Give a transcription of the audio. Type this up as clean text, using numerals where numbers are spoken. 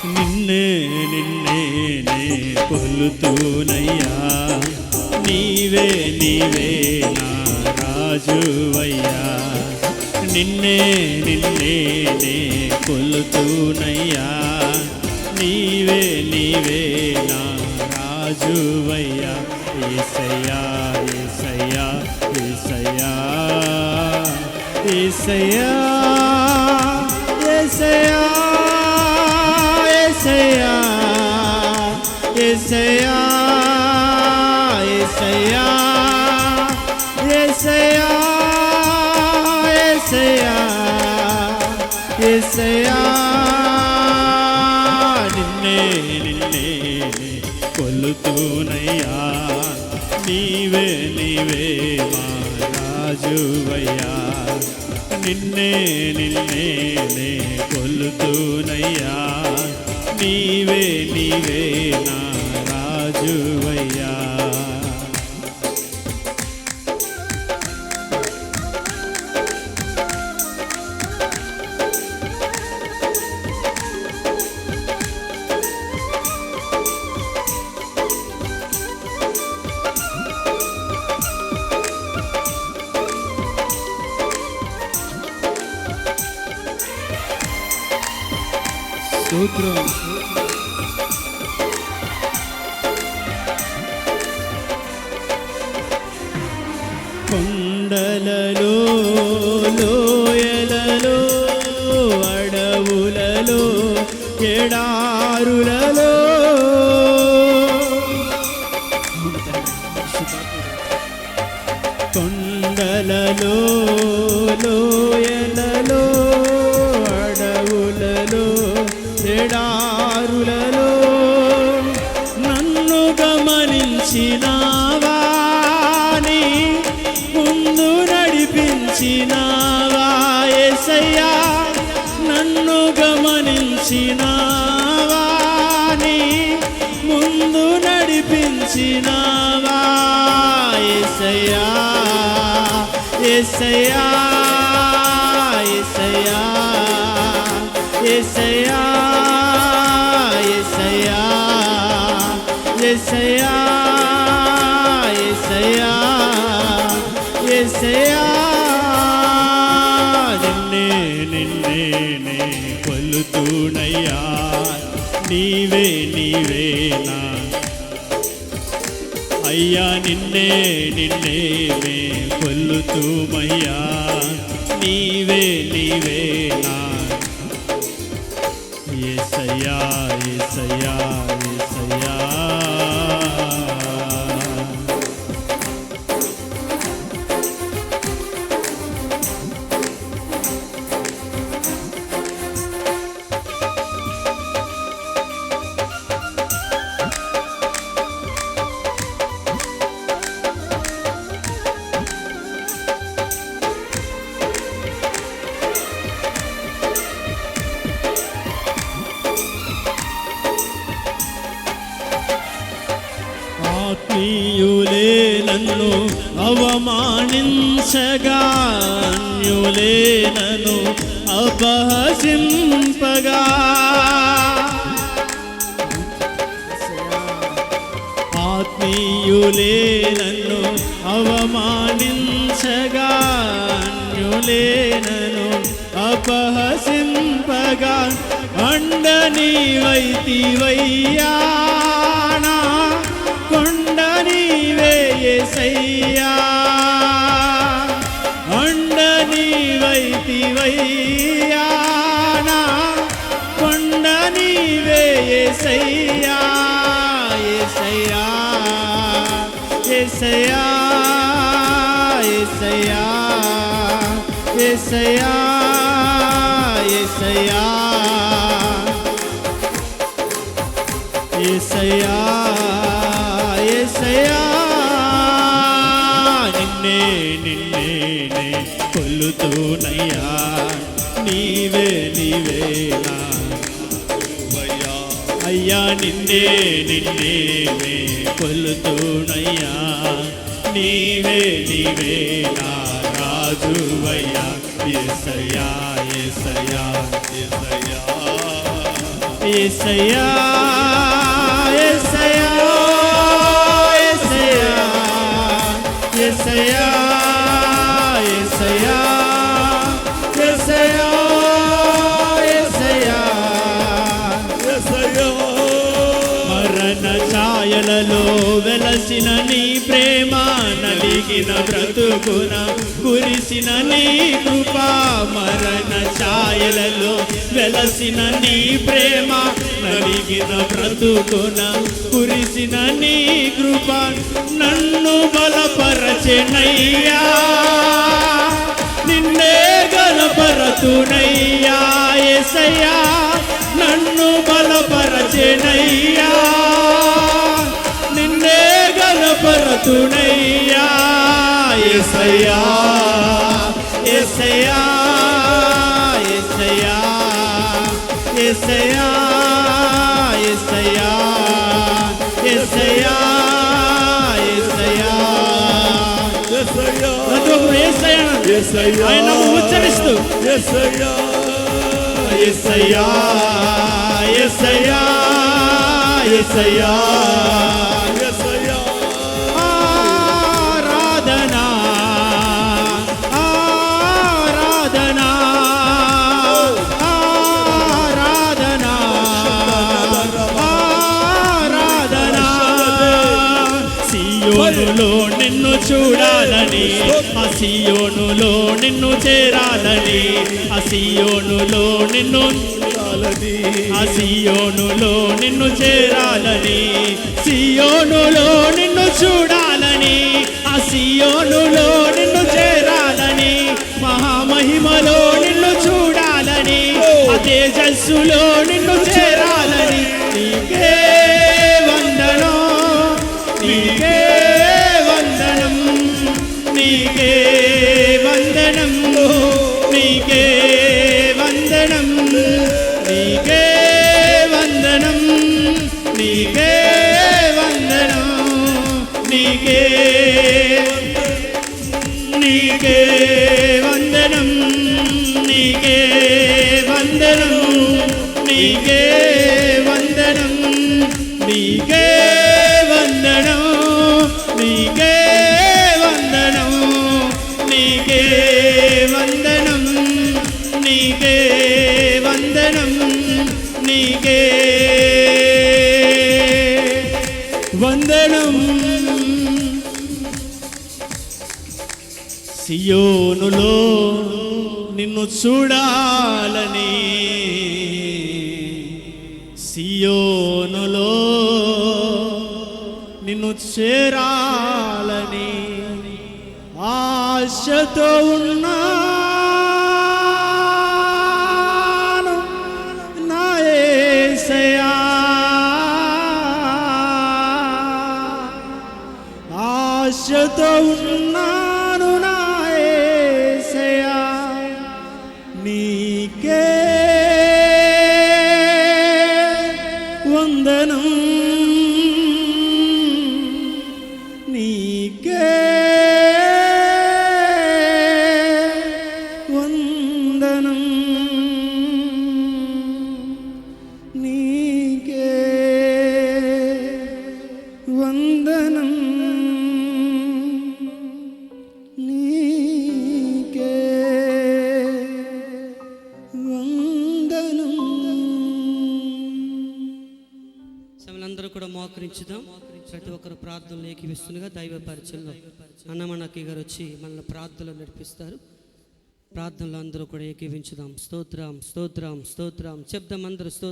నిన్నే నిన్నే నే కొలుతూనయ్యా, నీవే నీవే నా రాజువయ్యా. నిన్నే నిన్నే నే కొలుతూనయ్యా, నీవే నీవే నా రాజువయ్యా. యేసయ్యా యేసయ్యా యేసయ్యా యేసయ్యా యేసయ్యా యేసయ్యా యేసయ్యా యేసయ్యా యేసయ్యా యేసయ్యా నిన్నే నిన్నే కొలుతూనయ్యా, నీవే నీవే మా రాజువయ్యా. నిన్నే నిన్నే నే కొలుతూనయ్యా, నీవే నీవే నా రాజువయ్యా. స్తోత్రం. కొండలలో లోయలలో అడవులలో ఎడారులలో కొండలలో లోయలలో అడవులలో ఎడారులలో నన్ను గమనించినావా, నీ ముందు నడిపించినావా. యేసయ్యా నన్ను గమనించినావా, నీ ముందు నడిపించినావా. యేసయ్యా యేసయ్యా యేసయ్యా యేసయ్యా యేసయ్యా యేసయ్యా యేసయ్యా యేసయ్యా నిన్నే నిన్నే నే కొలుతూనయ్యా, నీవే నీవే నా అయ్యా. నిన్నే నిన్నే నే కొలుతూమయ్యా, నీవే నీవే నా యేసయ్యా యేసయ్యా యేసయ్యా. ఆత్మీయులే నన్ను అవమానించగా, అన్యులే నన్ను అపహసింపగా, ఆత్మీయులే నన్ను అవమానించగా, అన్యులే నన్ను అపహసింపగా, అండ నీవైతివయ్యా, నా కొండ నీవే యేసయ్యా. అండ నీవైతివయ్యా, నా కొండ నీవే యేసయ్యా. యేసయ్యా యేసయ్యా యేసయ్యా యేసయ్యా యేసయ్యా యేసయ్యా యేసయ్యా నిన్నే నిన్నే నే కొలుతూనయ్యా, నీవే నీవే నా అయ్యా. నిన్నే నిన్నే నే కొలుతూనయ్యా, నీవే నీవే నా రాజువయ్యా. యేసయ్యా యేసయ్యా యేసయ్యా యేసయ్యా యేసయ్యా యేసయ్యా యేసయ్యా యేసయ్యా యేసయ్యా యేసయ్యా మరణ ఛాయలలో వెలసిన నీ ప్రేమ నలిగిన బ్రతుకున కురిసిన నీ కృప మరణ ఛాయలలో వెలసిన నీ ప్రేమ నలిగిన బ్రతుకున కురిసిన నీ కృప నన్ను బలపరచెనయ్యా నిన్నే గణపరతునయ్యా యేసయ్యా నన్ను బలపరచెనయ్యా నిన్నే గణపరతునయ్యా యేసయ్యా యేసయ్యా యేసయ్యా యేసయ్యా యేసయ్యా యేసయ్యా యేసయ్యా ప్రతి ఒక్కరు యేసయ్యా ఆయన ఉచ్చరిస్తూ యేసయ్యా యేసయ్యా యేసయ్యా యేసయ్యా యేసయ్యా ఆరాధనా ఆరాధనా ఆరాధనా ఆరాధనా సియోనులో నిన్ను చూడాలని ఆ సియోనులో నిన్ను చేరాలని ఆ సియోనులో నిన్ను ఆ సియోనులో నిన్ను చేరాలని సియోనులో నిన్ను చూడాలని ఆ సియోనులో నిన్ను చేరాలని మహామహిమలో నిన్ను చూడాలని ఆ తేజస్సులో నిన్ను చేరాలని నీకే వందనం నీకే వందనం నీకే వందనం నీకే వందనం నీకే వందనం నీకే వందనం నీకే నీకే వందనం నీకే వందనం నీకే వందనం నీకే వందనం నీకే వందనం నీకే వందనం నీకే వందనం నీకే వందనం సియోనులో నిన్ను చూడాలని సియోనులో నిన్ను చేరాలని ఆశతో ఉన్నాను నా యేసయ్యా ఆశతో ఉన్నాను నా యేసయ్యా నీకే వందనం నీకే వందనం నీకే వందనం నీకే వందనం సమలందరూ కూడా మోకరించుదాం. ప్రతి ఒక్కరు ప్రార్థనలు ఏకీవిస్తుండగా దైవ పరిచయంలో అన్నమన్నకి గారు వచ్చి మనల్ని ప్రార్థనలు నడిపిస్తారు. ప్రార్థనలు అందరూ కూడా ఏకీవించుదాం. స్తోత్రం స్తోత్రం స్తోత్రం చెప్దాం అందరూ స్తోత్రం.